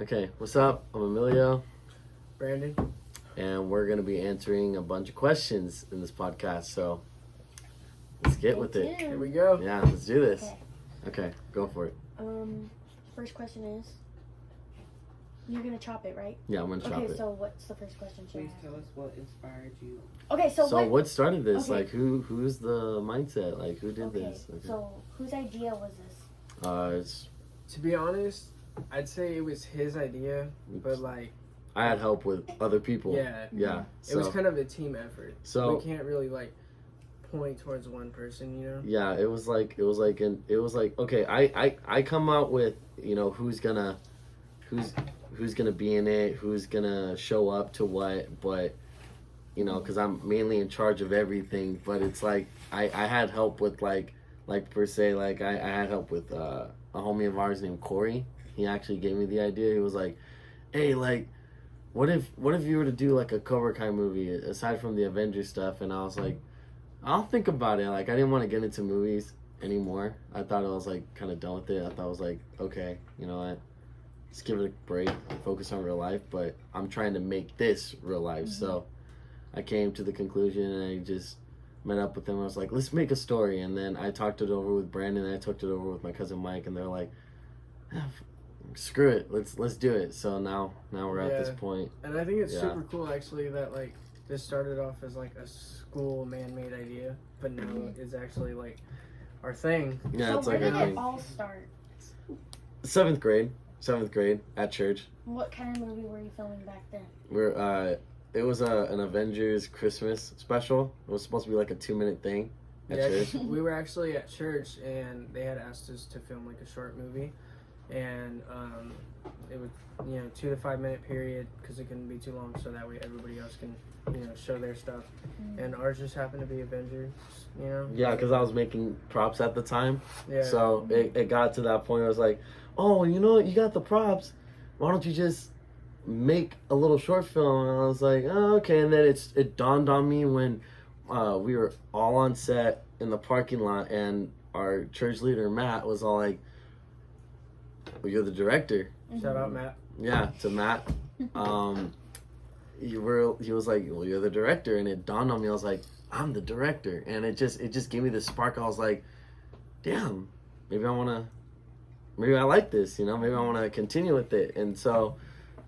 Okay, what's up? I'm Emilio, Brandon. and we're going to be answering a bunch of questions in this podcast, so let's get with it. Here we go. Yeah, let's do this. Okay, go for it. First question is, you're gonna chop it, right? Yeah, I'm going to chop Okay, it. so what's the first question? Please tell us what inspired you. Okay, so what started this? Okay. Like, who's the mindset? Like, who did Okay, this? Okay. so whose idea was this? It's To be honest, I'd say it was his idea, but like, I had help with other people. yeah, Yeah. it was kind of a team effort. So we can't really like point towards one person, you know? yeah, it was like okay, I come out with, who's gonna be in it, who's gonna show up to what, but because I'm mainly in charge of everything, but it's like I had help with like per se, like I had help with a homie of ours named Corey. He actually gave me the idea. He was like, hey, like what if you were to do like a Cobra Kai movie aside from the Avengers stuff? And I was like, I'll think about it. Like, I didn't want to get into movies anymore. I thought I was like kind of done with it. I thought I was like, okay, you know what, just give it a break, focus on real life. But I'm trying to make this real life. Mm-hmm. So I came to the conclusion, and I just met up with them. I was like, let's make a story. And then I talked it over with Brandon, and I talked it over with my cousin Mike, and they're like, screw it, let's do it. So now we're at this point. And I think it's super cool actually that like this started off as like a school man-made idea, but now it's actually like our thing. Yeah, so it's where like did it all start? Seventh grade at church. What kind of movie were you filming back then? It was an Avengers Christmas special. It was supposed to be like a 2-minute thing at church. We were actually at church, and they had asked us to film like a short movie, and it was 2 to 5 minute period because it couldn't be too long, so that way everybody else can show their stuff. And ours just happened to be Avengers. Yeah, because I was making props at the time. Yeah. So it got to that point. I was like, oh, you got the props. Why don't you just make a little short film? And I was like, oh, okay. And then it dawned on me when we were all on set in the parking lot, and our church leader Matt was all like, well, you're the director. Shout out Matt. Yeah, to Matt. He was like, well, you're the director. And it dawned on me. I was like, I'm the director. And it just gave me this spark. I was like, damn, maybe I like this, maybe I want to continue with it. And so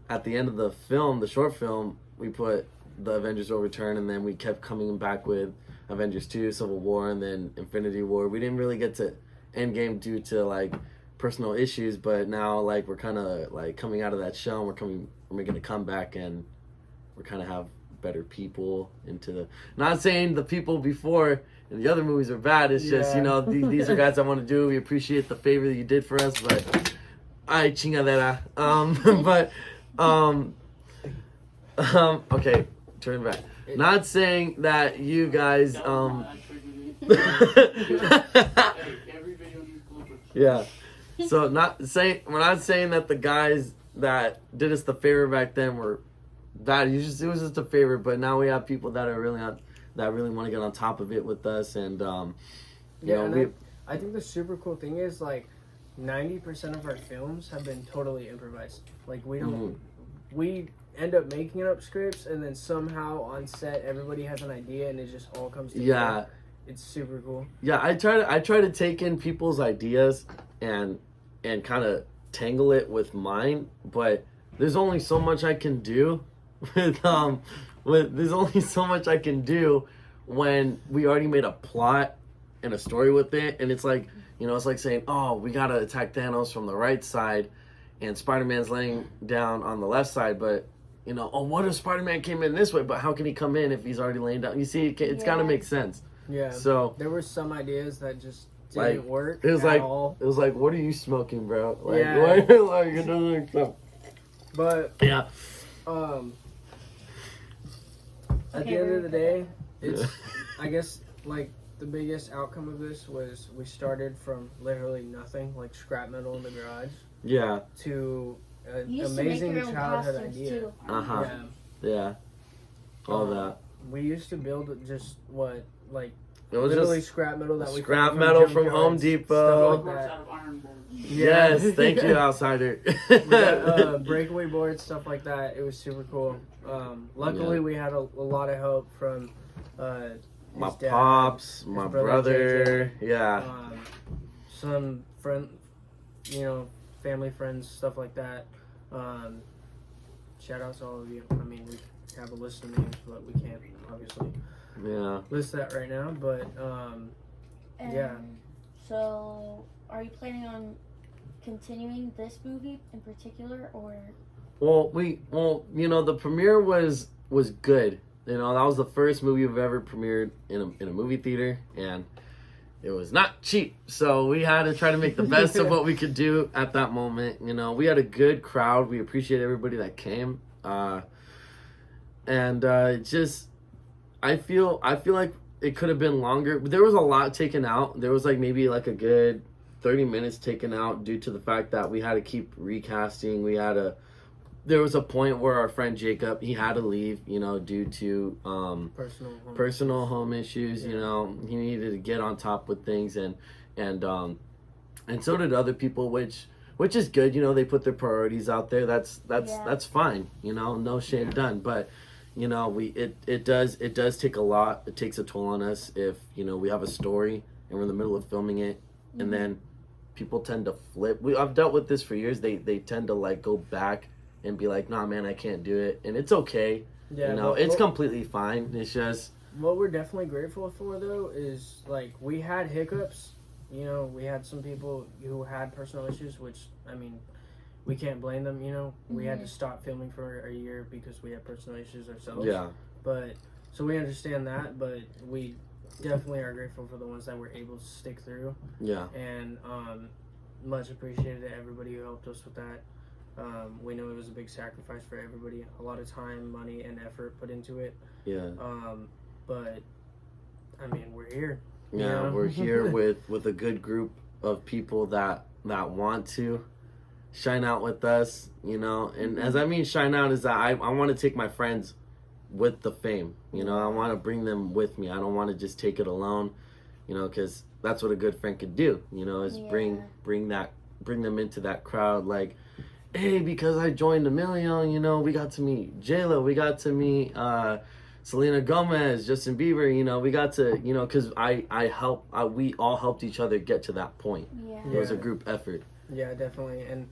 at the end of the film, the short film, we put the Avengers Will Return, and then we kept coming back with Avengers 2, Civil War, and then Infinity War. We didn't really get to Endgame due to like personal issues, but now like we're kind of like coming out of that shell, and we're making a comeback, and we're kind of have better people into the, not saying the people before and the other movies are bad, it's just these are guys I want to do. We appreciate the favor that you did for us, but ay chingadera. Okay, turn back. Not saying that you guys yeah. So we're not saying that the guys that did us the favor back then were bad. It was just a favor, but now we have people that are really want to get on top of it with us, and I think the super cool thing is like 90% of our films have been totally improvised. Like we end up making up scripts, and then somehow on set everybody has an idea, and it just all comes together. Yeah, it's super cool. Yeah, I try to take in people's ideas and kind of tangle it with mine, but there's only so much I can do there's only so much I can do when we already made a plot and a story with it. And it's like, it's like saying, oh, we gotta attack Thanos from the right side, and Spider-Man's laying down on the left side, but oh, what if Spider-Man came in this way, but how can he come in if he's already laying down? You see, it's gotta make sense. Yeah. So there were some ideas that just didn't work. It was at all. It was like, what are you smoking, bro? Like, yeah. Why like it doesn't make sense. But yeah. At the end of the day, it's I guess like the biggest outcome of this was we started from literally nothing, like scrap metal in the garage. Yeah. To an you used amazing to make your own childhood costumes idea. too. Yeah. All that. We used to build just like It was literally just scrap metal that we scrap found metal junk from Home yards, Depot. stuff like that. Out of iron board. Yes, thank you, outsider. We got, breakaway boards, stuff like that. It was super cool. Luckily, Yeah. we had a lot of help from My his dad, pops, his my brother, brother. Yeah. some friend, family, friends, stuff like that. Shout out to all of you. I mean, we have a list of names, but we can't obviously Yeah. list that right now. But And yeah. So, are you planning on continuing this movie in particular, or? Well, the premiere was good. That was the first movie we've ever premiered in a movie theater, and it was not cheap. So we had to try to make the best of what we could do at that moment. We had a good crowd. We appreciate everybody that came. Just I feel like it could have been longer. There was a lot taken out. There was maybe a good 30 minutes taken out due to the fact that we had to keep recasting. There was a point where our friend Jacob, he had to leave, due to personal home issues. Yeah. He needed to get on top with things, and so did other people, which is good. They put their priorities out there. That's fine. No shame done. But it does take a lot. It takes a toll on us if we have a story and we're in the middle of filming it, and then people tend to flip. I've dealt with this for years. They tend to go back and be like, nah, man, I can't do it. And it's okay. Yeah, It's completely fine. It's just... What we're definitely grateful for, though, is, we had hiccups. We had some people who had personal issues, which, I mean, we can't blame them, We had to stop filming for a year because we had personal issues ourselves. Yeah. But, so we understand that, but we definitely are grateful for the ones that were able to stick through. Yeah. And, much appreciated to everybody who helped us with that. We know it was a big sacrifice for everybody. A lot of time, money, and effort put into it. Yeah. But I mean, we're here. Yeah, we're here with a good group of people that want to shine out with us, And as I mean shine out is that I want to take my friends with the fame, I want to bring them with me. I don't want to just take it alone, because that's what a good friend could do, is bring them into that crowd. Hey, because I joined Emilio, we got to meet J-Lo, we got to meet Selena Gomez, Justin Bieber, we got to, because we all helped each other get to that point. Yeah. It was a group effort. Yeah, definitely. And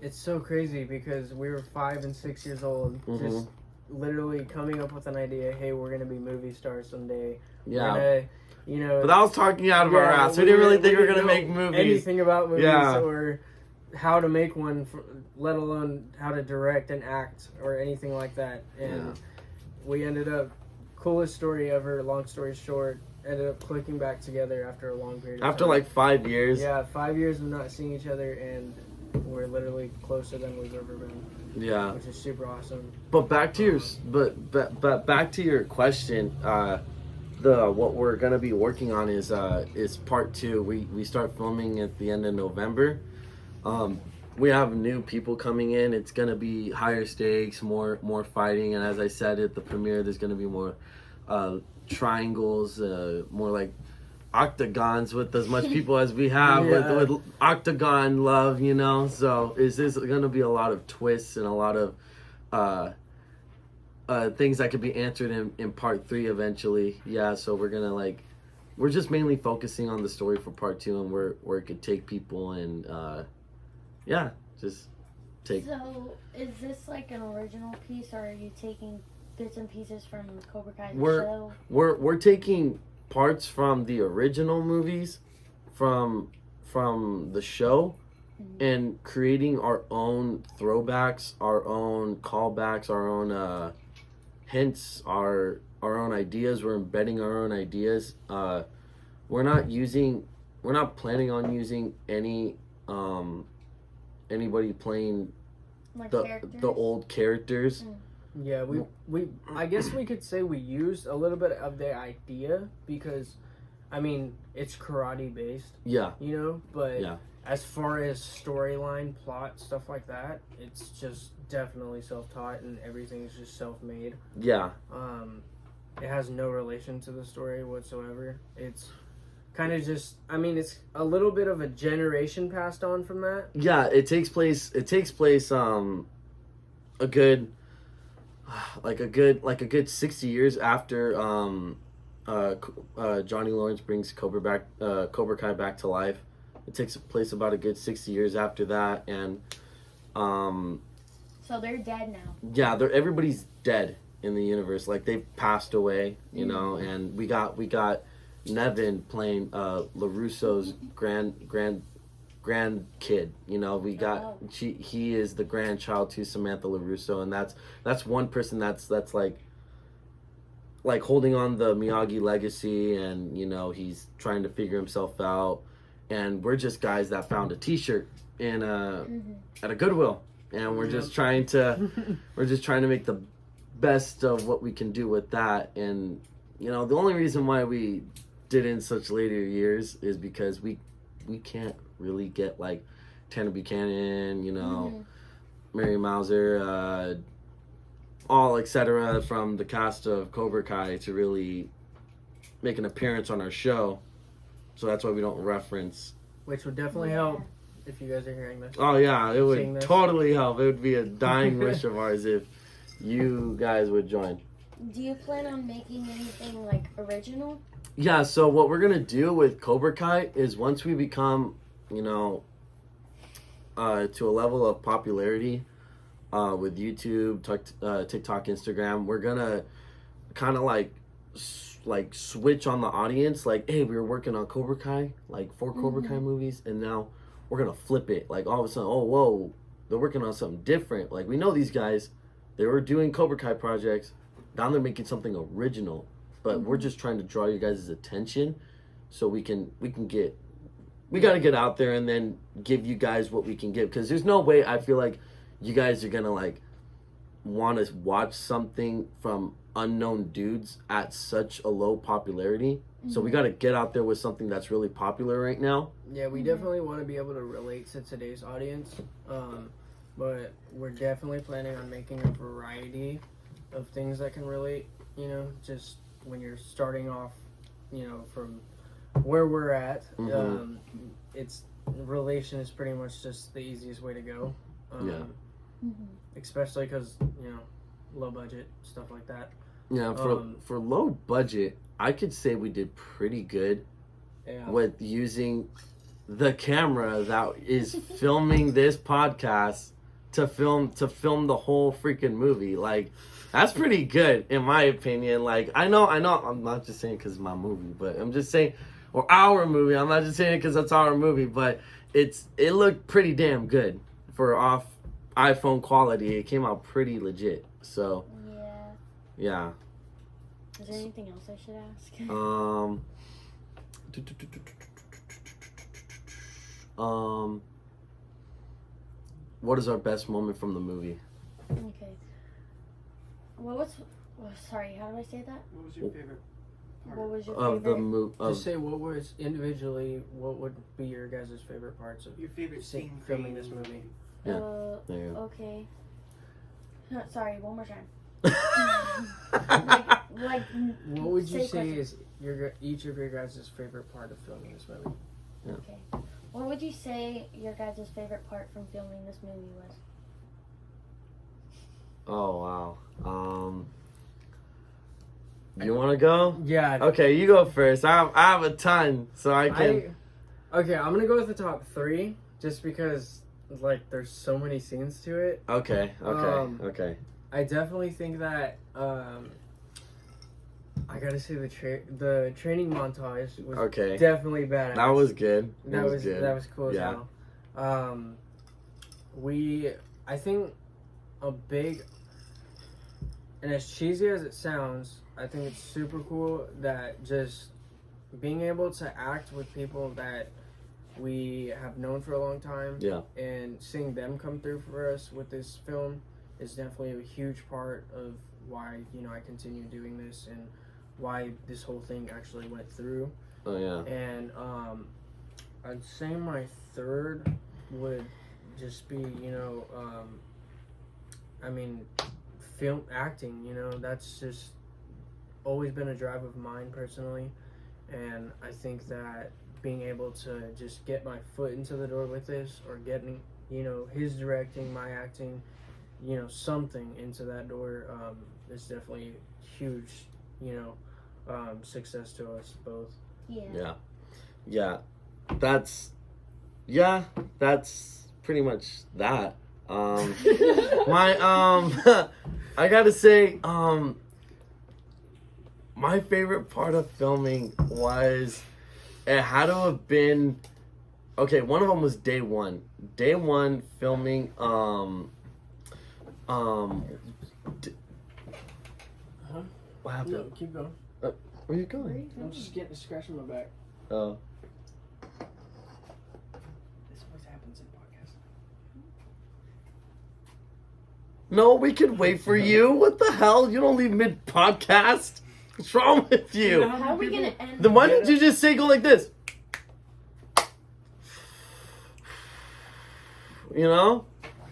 it's so crazy because we were 5 and 6 years old, just literally coming up with an idea, hey, we're going to be movie stars someday. Yeah. We're gonna, But I was talking out of our ass. We didn't really think we were going to make movies. Anything about movies or how to make one, let alone how to direct and act or anything like that. And we ended up, coolest story ever, long story short, ended up clicking back together after a long period of time. After 5 years. Yeah, 5 years of not seeing each other, and we're literally closer than we've ever been. Yeah. Which is super awesome. But back to back to your question, what we're gonna be working on is part 2. We start filming at the end of November. We have new people coming in. It's gonna be higher stakes, more fighting, and as I said at the premiere, there's gonna be more triangles, more like octagons with as much people as we have with octagon love, So is this gonna be a lot of twists and a lot of things that could be answered in part 3 eventually. Yeah, so we're gonna we're just mainly focusing on the story for part 2 and where it could take people, and just take. So, is this an original piece, or are you taking bits and pieces from Cobra Kai show? We're taking parts from the original movies, from the show, and creating our own throwbacks, our own callbacks, our own hints, our own ideas. We're embedding our own ideas. We're not planning on using anybody playing the old characters. Yeah, we I guess we could say we used a little bit of the idea because, I mean, it's karate based. Yeah. But as far as storyline, plot, stuff like that, it's just definitely self-taught and everything's just self-made. Yeah. it has no relation to the story whatsoever. It's kind of just, I mean, it's a little bit of a generation passed on from that. Yeah, it takes place a good 60 years after Johnny Lawrence brings Cobra Kai back to life. It takes place about a good 60 years after that, and so they're dead now. yeah, everybody's dead in the universe. Like, they've passed away, you know. And we got Nevin playing LaRusso's grandkid. You know, we got he is the grandchild to Samantha LaRusso, and that's one person that's like holding on the Miyagi legacy, and you know, he's trying to figure himself out. And we're just guys that found a T-shirt in at a Goodwill, and we're just trying to make the best of what we can do with that. And you know, the only reason why we did in such later years is because we can't really get like Tanner Buchanan, you know, Mary Mauser, all etc. from the cast of Cobra Kai to really make an appearance on our show. So that's why we don't reference. Which would definitely help if you guys are hearing this. Oh yeah, it would totally help. It would be a dying wish of ours if you guys would join. Do you plan on making anything like original? Yeah, so what we're gonna do with Cobra Kai is once we become, you know, to a level of popularity with YouTube, TikTok, Instagram, we're gonna kind of like switch on the audience. Like, hey, we were working on Cobra Kai, like 4 Cobra Kai movies, and now we're gonna flip it. Like, all of a sudden, oh whoa, they're working on something different. Like, we know these guys, they were doing Cobra Kai projects, now they're making something original. But we're just trying to draw you guys' attention so we got to get out there and then give you guys what we can give. Because there's no way I feel like you guys are going to like want to watch something from unknown dudes at such a low popularity. So we got to get out there with something that's really popular right now. Yeah, we definitely want to be able to relate to today's audience. But we're definitely planning on making a variety of things that can relate, you know, just when you're starting off, you know, from where we're at. It's relation is pretty much just the easiest way to go. Especially because, you know, low budget, stuff like that. Yeah, for low budget, I could say we did pretty good with using the camera that is filming this podcast to film the whole freaking movie. Like, that's pretty good in my opinion. Like, I know I'm not just saying because it's my movie, but I'm just saying, or our movie. I'm not just saying it because that's our movie, but it looked pretty damn good for off iPhone quality. It came out pretty legit. So yeah. Is there anything else I should ask? What is our best moment from the movie? Okay. Sorry, how do I say that? What was your favorite part? What was your Of favorite? the movie? Just say what was individually, what would be your guys' favorite parts of Your favorite scene filming this movie? Yeah. There you go. Okay. Sorry, one more time. What would you say question. is each of your guys' favorite part of filming this movie? Yeah. Okay. What would you say your guys' favorite part from filming this movie was? Oh wow. You want to go? Yeah. Okay, you go first. I have a ton, so I can. Okay, I'm gonna go with the top 3, just because like there's so many scenes to it. Okay. Okay. I definitely think that I gotta say the training montage was definitely badass. That was good. That was cool as Yeah. hell. I think a big, and as cheesy as it sounds, I think it's super cool that just being able to act with people that we have known for a long time, and seeing them come through for us with this film is definitely a huge part of why, you know, I continue doing this and why this whole thing actually went through. Oh yeah. And I'd say my third would just be, you know, I mean, film acting, you know, that's just always been a drive of mine personally, and I think that being able to just get my foot into the door with this, or getting, you know, his directing, my acting, you know, something into that door, is definitely huge, you know, success to us both. Yeah. That's pretty much that. I gotta say, my favorite part of filming was, it had to have been, okay, one of them was day one filming, what happened? No, keep going. Where are you going? I'm just getting a scratch on my back. Oh. This always happens in podcasts. No, we could wait for you. What the hell? You don't leave mid-podcast. What's wrong with you? How are we gonna end? Then why didn't you just say go like this? You know?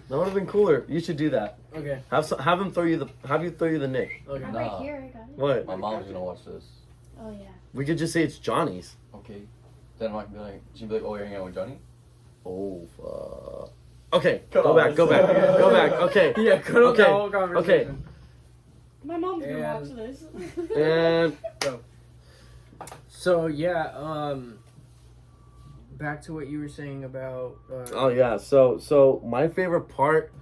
That would have been cooler. You should do that. Okay. Have him throw you the nick. Okay. I'm right here. I got it. What? My mom's gonna watch this. Oh yeah. We could just say it's Johnny's. Okay. Then I can be like, she'd be like, oh, you're hanging out with Johnny? Oh, fuck. Okay, Come go on, back. Okay. Yeah, cut off Okay, the whole conversation. My mom's gonna And- watch this. And So yeah, back to what you were saying about. oh yeah, so my favorite part,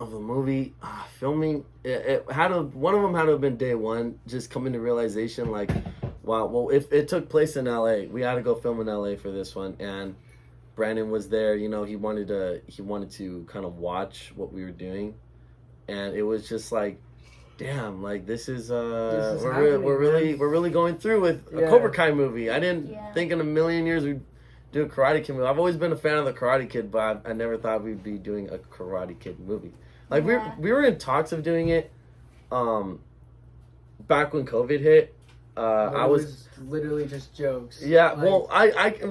of the movie, filming, it had to, one of them had to have been day one, just coming to realization like, wow, well, if it took place in LA, we had to go film in LA for this one, and Brandon was there. You know, he wanted to kind of watch what we were doing, and it was just like, damn, like this is happening, we're really going through with a Yeah. Cobra Kai movie. I didn't Yeah. think in a million years we'd do a Karate Kid movie. I've always been a fan of the Karate Kid, but I never thought we'd be doing a Karate Kid movie. Like Yeah. we were in talks of doing it, back when COVID hit. I it was literally just jokes. yeah. Like, Well,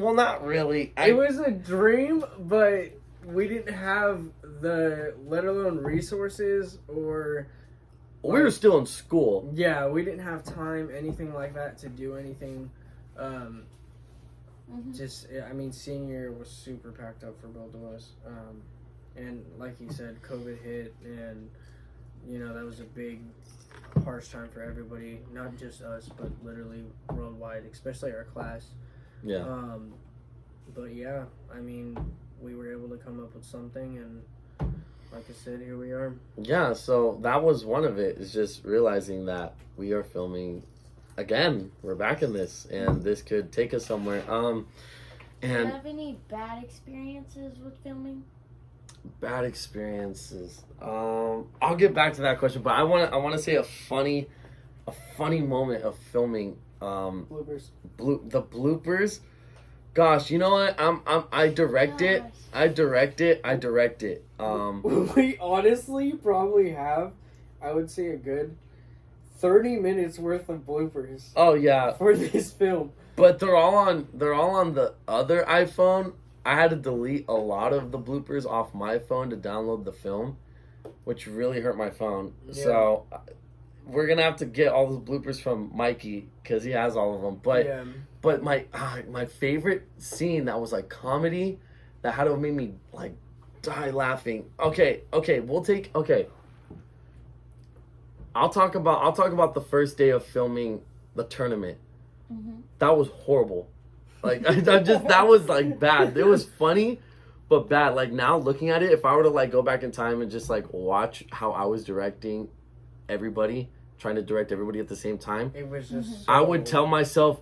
well, not really. it was a dream, but we didn't have the, let alone resources or. We were still in school. Yeah, we didn't have time, anything like that, to do anything. Just, I mean, senior was super packed up for both of us. And like you said, COVID hit, and, you know, that was a big, harsh time for everybody, not just us, but literally worldwide, especially our class. Yeah. But yeah, I mean, we were able to come up with something, and like I said, here we are. Yeah, so that was one of it, is just realizing that we are filming again. We're back in this, and this could take us somewhere. Do you And have any bad experiences with filming? bad experiences. I'll get back to that question, but I want to say a funny moment of filming. Bloopers. The bloopers. Gosh, you know what? I direct it. I direct it. We honestly probably have, I would say, a good 30 minutes worth of bloopers Oh yeah, for this film. but they're all on the other iPhone. I had to delete a lot of the bloopers off my phone to download the film, which really hurt my phone. Yeah. So we're gonna have to get all those bloopers from Mikey because he has all of them. But Yeah. but my favorite scene that was like comedy that had to have made me like die laughing. Okay, we'll take. Okay, I'll talk about the first day of filming the tournament. That was horrible. Like I just, that was like bad. It was funny, but bad. Like now looking at it, if I were to like go back in time and just like watch how I was directing everybody, trying to direct everybody at the same time, It was just. I would tell myself,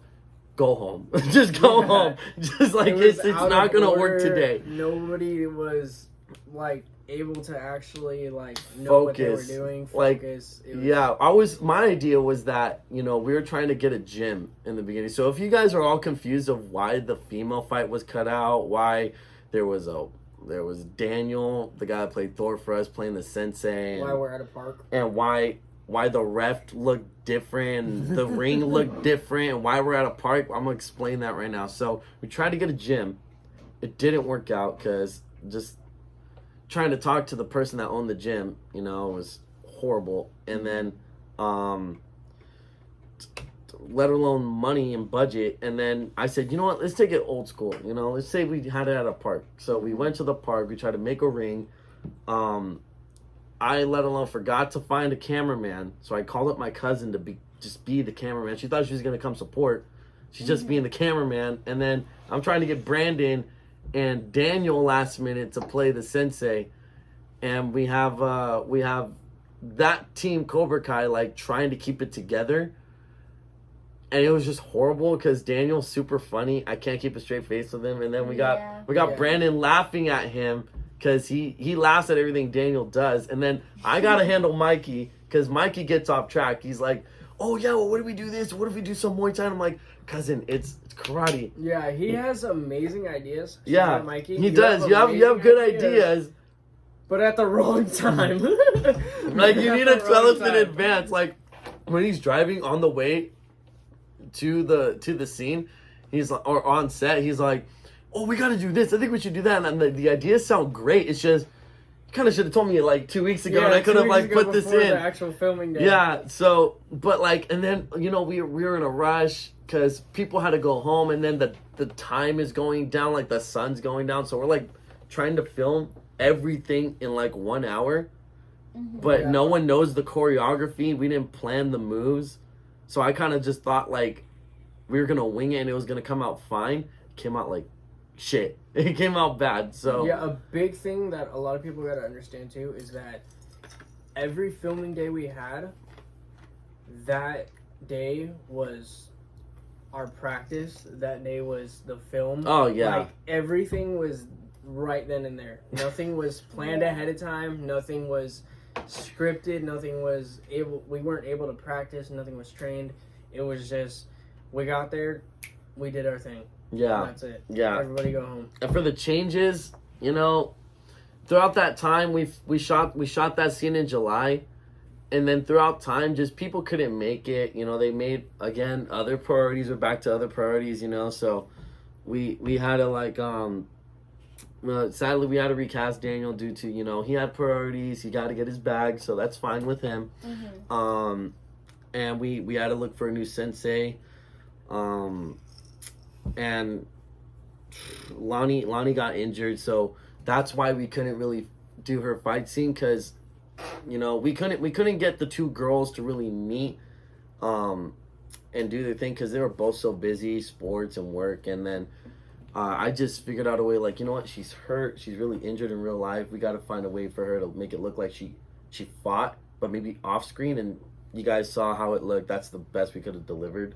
go home. Just go Yeah. home. Just like It was it's out not of gonna work order. today. Nobody was like able to actually like know what they were Focus. doing. Like, Focus. It was, Yeah, my idea was that, you know, we were trying to get a gym in the beginning. So if you guys are all confused of why the female fight was cut out, why there was Daniel, the guy that played Thor for us, playing the sensei, Why we're at a park. and why the ref looked different, and the ring looked different, and why we're at a park, I'm gonna explain that right now. So we tried to get a gym. It didn't work out because just trying to talk to the person that owned the gym, you know, was horrible. And then let alone money and budget. And then I said, you know what, let's take it old school. You know, let's say we had it at a park. So we went to the park. We tried to make a ring. I let alone forgot to find a cameraman. So I called up my cousin to be the cameraman. She thought she was going to come support. She's just being the cameraman. And then I'm trying to get Brandon and Daniel last minute to play the sensei. And we have that team Cobra Kai like trying to keep it together. And it was just horrible because Daniel's super funny. I can't keep a straight face with him. And then we got Brandon laughing at him because he laughs at everything Daniel does. And then I got to handle Mikey because Mikey gets off track. He's like, oh, yeah, well, what if we do this? What if we do some Muay Thai? And I'm like, cousin, it's karate. Yeah, he has amazing ideas. Yeah, Mikey. he does. You have good ideas. But at the wrong time. Like, you need to tell us in advance. Like, when he's driving on the way to the scene, he's like, or on set, he's like, oh, we got to do this. I think we should do that. And the ideas sound great. It's just, you kind of should have told me like 2 weeks ago, and I could have like put this in. The actual filming day. Yeah. So, but like, and then we were in a rush because people had to go home, and then the time is going down, like the sun's going down. So we're like trying to film everything in like 1 hour, but no one knows the choreography. We didn't plan the moves, so I kind of just thought like we were gonna wing it and it was gonna come out fine. It came out like shit. It came out bad. So yeah, a big thing that a lot of people gotta understand too is that every filming day we had, that day was our practice. That day was the film. Oh yeah, like everything was right then and there. Nothing was planned ahead of time. Nothing was scripted. We weren't able to practice. Nothing was trained. It was just, we got there, we did our thing. Yeah. And that's it. Yeah. Everybody go home. And for the changes, throughout that time we shot that scene in July, and then throughout time just people couldn't make it. They made again other priorities. We're back to other priorities, so we had to like sadly we had to recast Daniel due to he had priorities. He got to get his bag, so that's fine with him. And we had to look for a new sensei. And Lonnie got injured, so that's why we couldn't really do her fight scene, because we couldn't get the two girls to really meet and do their thing because they were both so busy, sports and work. And then I just figured out a way, like, you know what, she's hurt, she's really injured in real life, we got to find a way for her to make it look like she fought, but maybe off screen. And you guys saw how it looked. That's the best we could have delivered.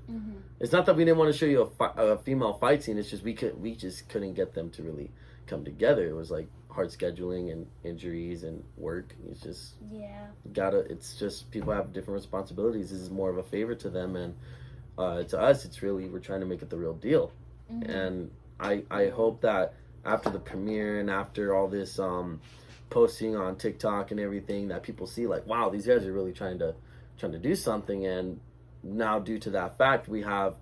It's not that we didn't want to show you a female fight scene. It's just we just couldn't get them to really come together. It was like hard scheduling and injuries and work. It's just it's just people have different responsibilities. This is more of a favor to them, and to us, it's really, we're trying to make it the real deal. And I hope that after the premiere and after all this posting on TikTok and everything, that people see like, wow, these guys are really trying to do something. And now, due to that fact, we have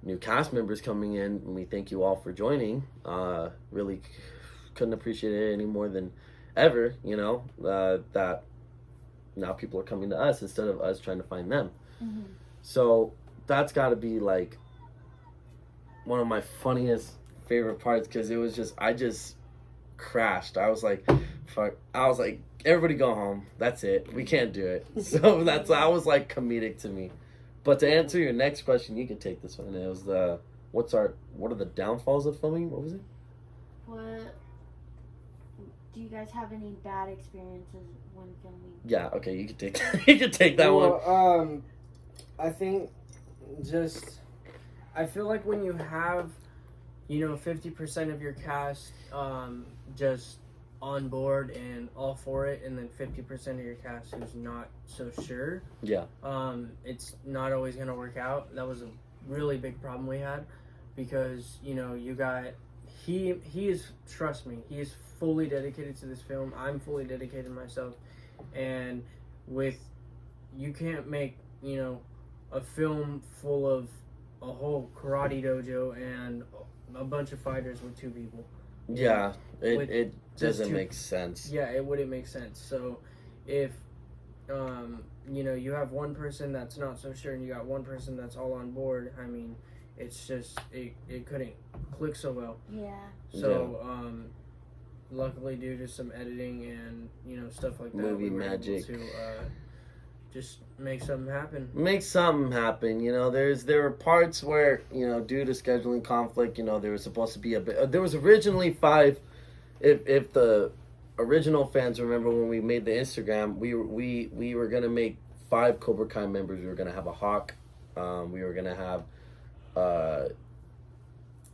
new cast members coming in, and we thank you all for joining. Really couldn't appreciate it any more than ever, that now people are coming to us instead of us trying to find them. So that's got to be like one of my funniest favorite parts, because it was just, I just crashed. I was like, fuck. I was like, everybody go home. That's it. We can't do it. So that was like comedic to me. But to answer your next question, you can take this one. It was what are the downfalls of filming? What was it? What do you guys have any bad experiences when filming? Yeah, okay, you can take that. You can take that one. I think I feel like when you have 50% of your cast just on board and all for it, and then 50% of your cast who's not so sure, it's not always gonna work out. That was a really big problem we had, because you got he is, trust me, he is fully dedicated to this film. I'm fully dedicated myself, and you can't make a film full of a whole karate dojo and a bunch of fighters with two people. It doesn't make sense. Yeah, it wouldn't make sense. So if you know, you have one person that's not so sure and you got one person that's all on board, I mean, it's just, it couldn't click so well. Yeah. So, luckily due to some editing and, you know, stuff like that, Movie we were magic. able to just make something happen. Make something happen. You know, there were parts where, you know, due to scheduling conflict, you know, there was supposed to be there was originally 5. If the original fans remember when we made the Instagram, we were gonna make 5 Cobra Kai members. We were gonna have a Hawk. We were gonna have,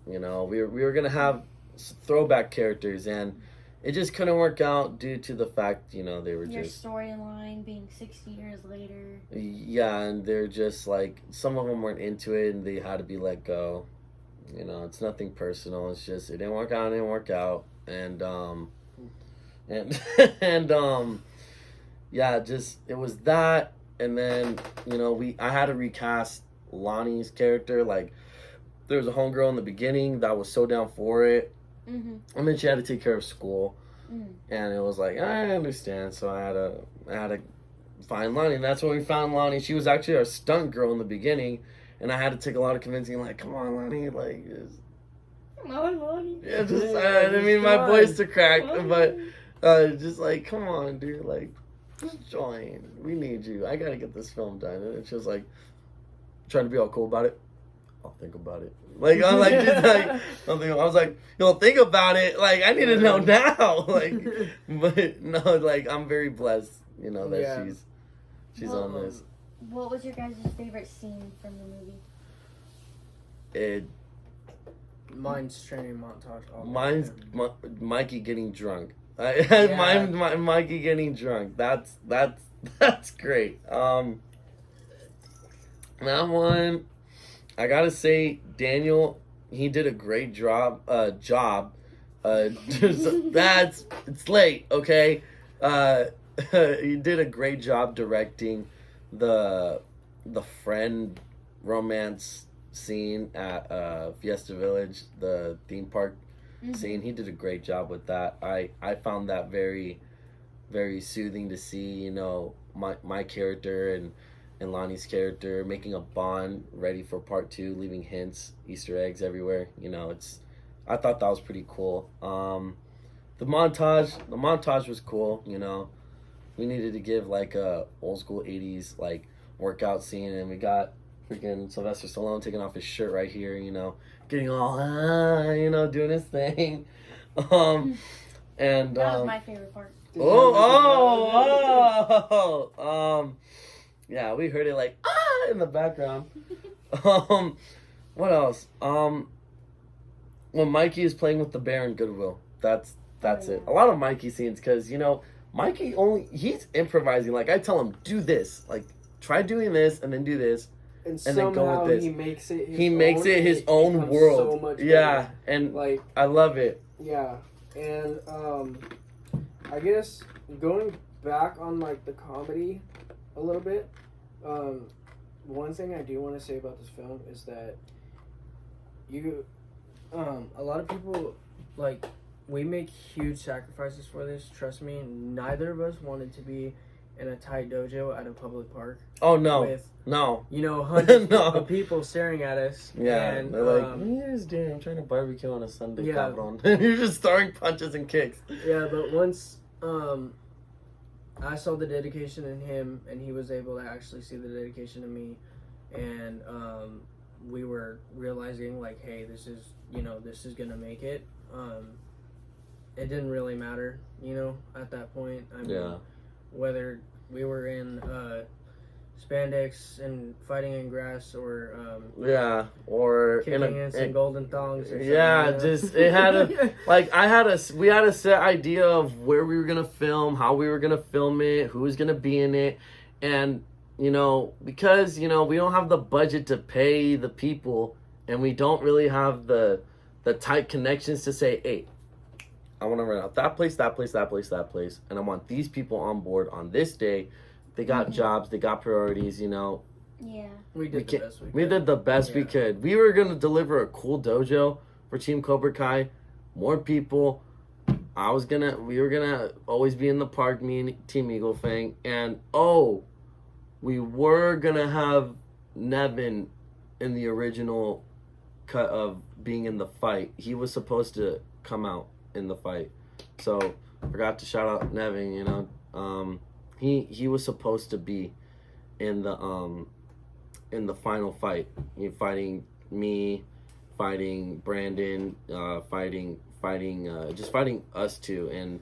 you know, we were gonna have throwback characters, and it just couldn't work out due to the fact, you know, they were Your just storyline being 60 years later. yeah, and they're just like, some of them weren't into it, and they had to be let go. You know, it's nothing personal. It's just it didn't work out. And and yeah, just it was that. And then, you know, I had to recast Lonnie's character. Like, there was a homegirl in the beginning that was so down for it, and then she had to take care of school, and it was like, I understand. So I had to find Lonnie, and that's when we found Lonnie. She was actually our stunt girl in the beginning, and I had to take a lot of convincing. Like, come on, Lonnie, like, just, Come on, Lonnie. yeah, just Yeah, I didn't mean my come voice on. to crack, Come but just like, come on, dude, like, just join. We need you. I gotta get this film done. And she was like, trying to be all cool about it. I'll think about it. Like, I'm like, just like, I was like, you'll think about it. Like, I need to know now. Like, but no, like, I'm very blessed, you know, that Yeah. she's Well, on this. What was your guys' favorite scene from the movie? It Mine's training montage. all the mine's time. Mikey getting drunk. Yeah. Mine, Mikey getting drunk. That's great. That one, I gotta say, Daniel, he did a great job. It's late, okay. He did a great job directing the friend romance scene at Fiesta Village, the theme park scene. He did a great job with that. I found that very, very soothing to see, you know, my character and Lonnie's character making a bond ready for part 2, leaving hints, Easter eggs everywhere. You know, I thought that was pretty cool. The montage was cool, you know. We needed to give like a old school 80s like workout scene, and we got freaking Sylvester Stallone taking off his shirt right here, you know, getting all you know, doing his thing. And That was my favorite part. yeah, we heard it like in the background. What else? When Mikey is playing with the bear in Goodwill, that's it. A lot of Mikey scenes, because, you know, Mikey he's improvising. Like, I tell him, do this, like, try doing this and then do this, And and then go with this. he makes it his own becomes world. So much Yeah, better. and Like, I love it. yeah, and I guess going back on like the comedy a little bit, one thing I do want to say about this film is that a lot of people, like, we make huge sacrifices for this. Trust me, neither of us wanted to be in a tight dojo at a public park. Oh no, With, no. you know, hundreds No. of people staring at us. Yeah, and, they're like, what are you guys doing? I'm trying to barbecue on a Sunday, Yeah. cabrón. You're just throwing punches and kicks. Yeah, but once I saw the dedication in him, and he was able to actually see the dedication in me, and we were realizing, like, hey, this is gonna make it. It didn't really matter, you know, at that point. I mean, Yeah. whether we were in spandex and fighting in grass, or Yeah, or kicking in some golden thongs. Or something, yeah, you know? just it had a like we had a set idea of where we were gonna film, how we were gonna film it, who was gonna be in it, and, you know, because, you know, we don't have the budget to pay the people, and we don't really have the tight connections to say, hey, I want to rent out that place, and I want these people on board on this day. They got jobs, they got priorities, you know. Yeah. we did the best we could. We did the best we Yeah. could. We were going to deliver a cool dojo for Team Cobra Kai, more people. we were gonna always be in the park, me and Team Eagle Fang, and we were gonna have Nevin in the original cut of being in the fight. He was supposed to come out in the fight, so forgot to shout out Nevin. You know, he was supposed to be in the final fight. Fighting me, fighting Brandon, fighting us two, and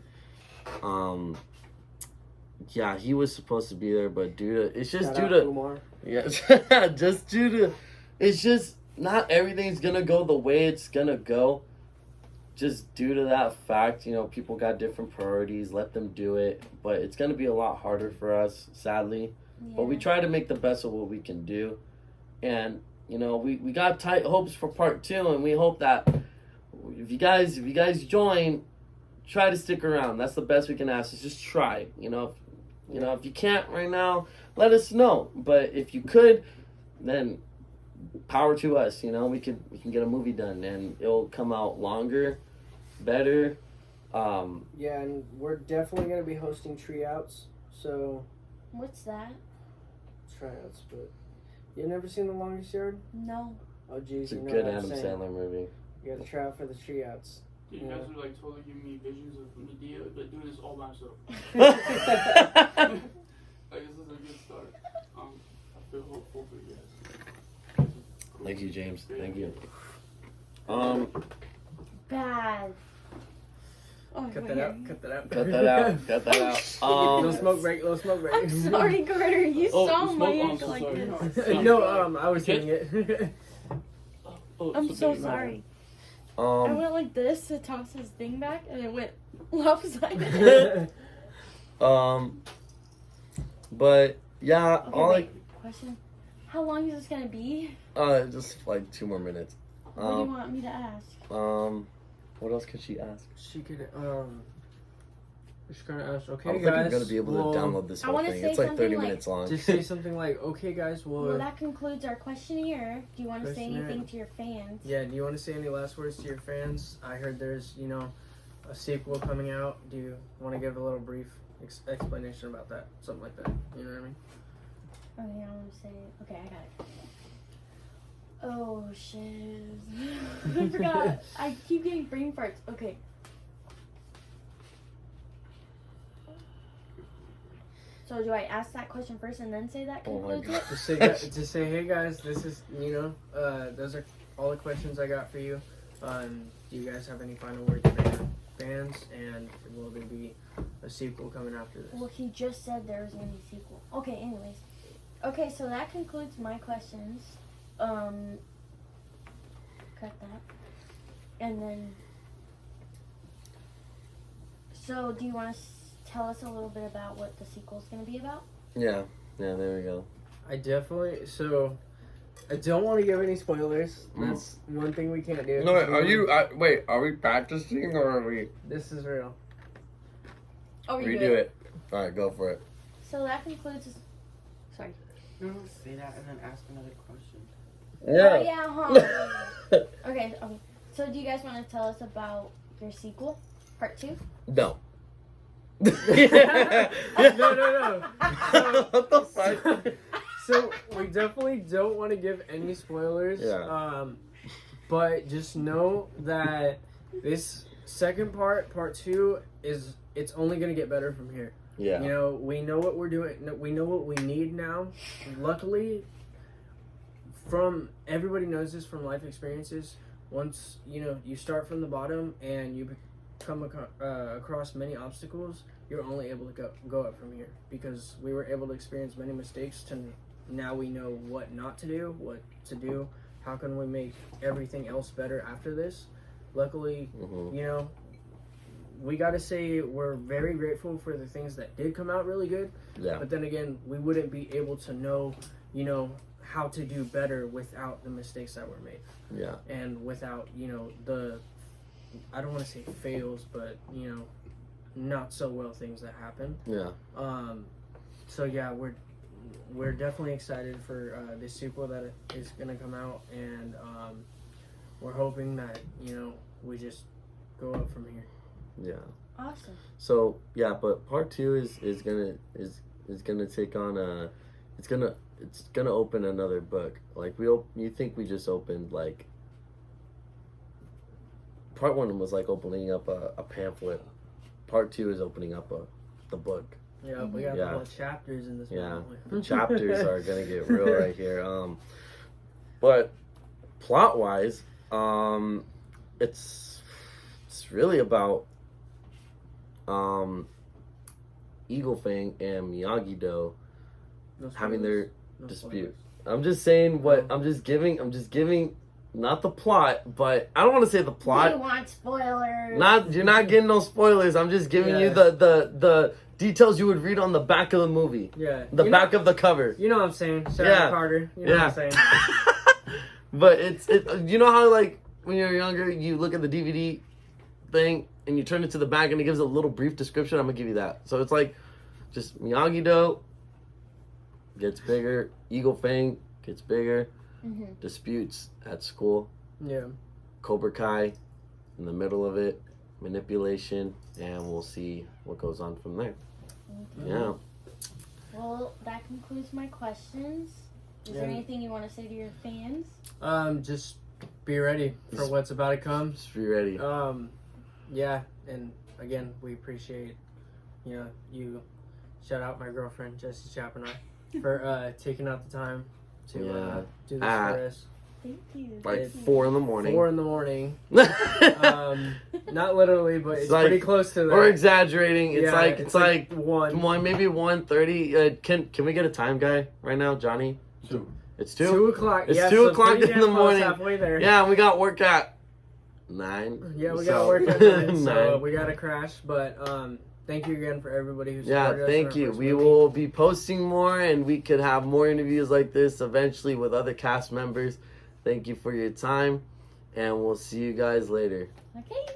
yeah, he was supposed to be there, but it's just not everything's gonna go the way it's gonna go. Just due to that fact, you know, people got different priorities. Let them do it, but it's gonna be a lot harder for us, sadly. Yeah. But we try to make the best of what we can do, and you know, we got tight hopes for part 2, and we hope that if you guys join, try to stick around. That's the best we can ask. Is just try. You know, if you can't right now, let us know. But if you could, then power to us. You know, we can get a movie done, and it'll come out longer, better. Yeah, and we're definitely gonna be hosting tryouts. So What's that? tryouts, but you never seen The Longest Yard? No. Oh jeez, It's a you know good what I'm Adam saying. Sandler movie. You gotta try out for the tryouts. Dude, you guys are like totally giving me visions of Medea, like doing this all by myself. Thank Like this is a good start. I feel hopeful for you guys. Cool. you, James. Great. Thank you. Bad. Oh, Cut my that out. God. Cut that out. Cut that out. Cut that out. No smoke break. No smoke break. I'm sorry, Carter. You Oh, saw you my smoke? Oh, I'm hand so like sorry. this. No, I was hitting it. Oh, I'm it's so okay. sorry. I Um, went like this to toss his thing back, and it went lopsided. but yeah, Okay, all wait. Question: how long is this gonna be? just like 2 more minutes. What do you want me to ask? What else could she ask? She could just gonna ask. I Okay, don't guys. think I'm gonna be able to well, download this I whole wanna thing. say It's like 30 something like- minutes long. Just say something like, "Okay, guys. Well, Well, that concludes our questionnaire. Do you want to say Questionnaire. anything to your fans? yeah. Do you want to say any last words to your fans? I heard there's, a sequel coming out. Do you want to give a little brief explanation about that? Something like that. You know what I mean? Okay, I want to say. Okay, I got it. Oh shit! I forgot. I keep getting brain farts. Okay. So do I ask that question first and then say that Oh my concludes it? God. Just say, hey guys, this is, those are all the questions I got for you. Do you guys have any final words for your fans? And will there be a sequel coming after this? Well, he just said there was gonna be a sequel. Okay, anyways. Okay, so that concludes my questions. Cut that. And then, so do you want to tell us a little bit about what the sequel's going to be about? Yeah, there we go. I don't want to give any spoilers. That's one thing we can't do. No, are we practicing or are we This is real. Oh, redo it? Alright, go for it. So that concludes. Sorry. No, say that and then ask another question. Oh, yeah, huh? Okay. So do you guys want to tell us about your sequel, part 2? No. No. What the fuck? So we definitely don't want to give any spoilers. Yeah. But just know that this second part 2 it's only gonna get better from here. Yeah. We know what we're doing. We know what we need now. Luckily, from everybody knows this from life experiences. Once you start from the bottom and you come across many obstacles, you're only able to go up from here because we were able to experience many mistakes. To now we know what not to do, what to do. How can we make everything else better after this? Luckily, we got to say we're very grateful for the things that did come out really good. Yeah. But then again, we wouldn't be able to know, how to do better without the mistakes that were made. Yeah. And without, the, I don't want to say fails, but, not so well things that happen. Yeah. So yeah, we're definitely excited for this sequel that is going to come out. And we're hoping that, we just go up from here. Yeah. Awesome. So yeah, but part 2 is gonna take on a, it's gonna open another book. Like you think we just opened like part 1 was like opening up a pamphlet. Part 2 is opening up the book. Yeah, we got Yeah. the whole chapters in this. Yeah, one. the chapters are gonna get real right here. But plot wise, it's really about Eagle Fang and Miyagi-Do No having spoilers. their No dispute. spoilers. I'm just saying what I'm just giving not the plot, but I don't want to say the We plot. want spoilers. You're not getting no spoilers. I'm just giving you Yeah. the details you would read on the back of the movie. Yeah. The You back know, of the cover. You know what I'm saying? Shout Yeah. out Carter. You know Yeah. what I'm saying? But it's you know how like when you're younger you look at the DVD thing and you turn it to the back and it gives a little brief description. I'm gonna give you that. So it's like just Miyagi-Do gets bigger, Eagle Fang gets bigger, Mm-hmm. disputes at school, Yeah. Cobra Kai in the middle of it, manipulation, and we'll see what goes on from there. Okay. Yeah. Well, that concludes my questions. Is there Yeah. anything you want to say to your fans? Just be ready for Just- what's about to come. Just be ready. Yeah, and again, we appreciate, you. Shout out my girlfriend Jessie Chapinar for taking out the time to Yeah. do this Ah. for us. Thank you. Like It's 4 in the morning. 4 in the morning. Not literally, but it's like- pretty close to that. We're exaggerating. It's Yeah, like it's like 1. maybe 1:30. Can we get a time guy right now, Johnny? 2. It's 2. 2 o'clock. It's yeah, 2 so o'clock pretty in damn the close, morning. Halfway there. Yeah, we got work at 9. Yeah, we So- got work at 9, so 9. we got to crash. But thank you again for everybody who Yeah, supported us. in thank our you. first We movie. will be posting more, and we could have more interviews like this eventually with other cast members. Thank you for your time, and we'll see you guys later. Okay.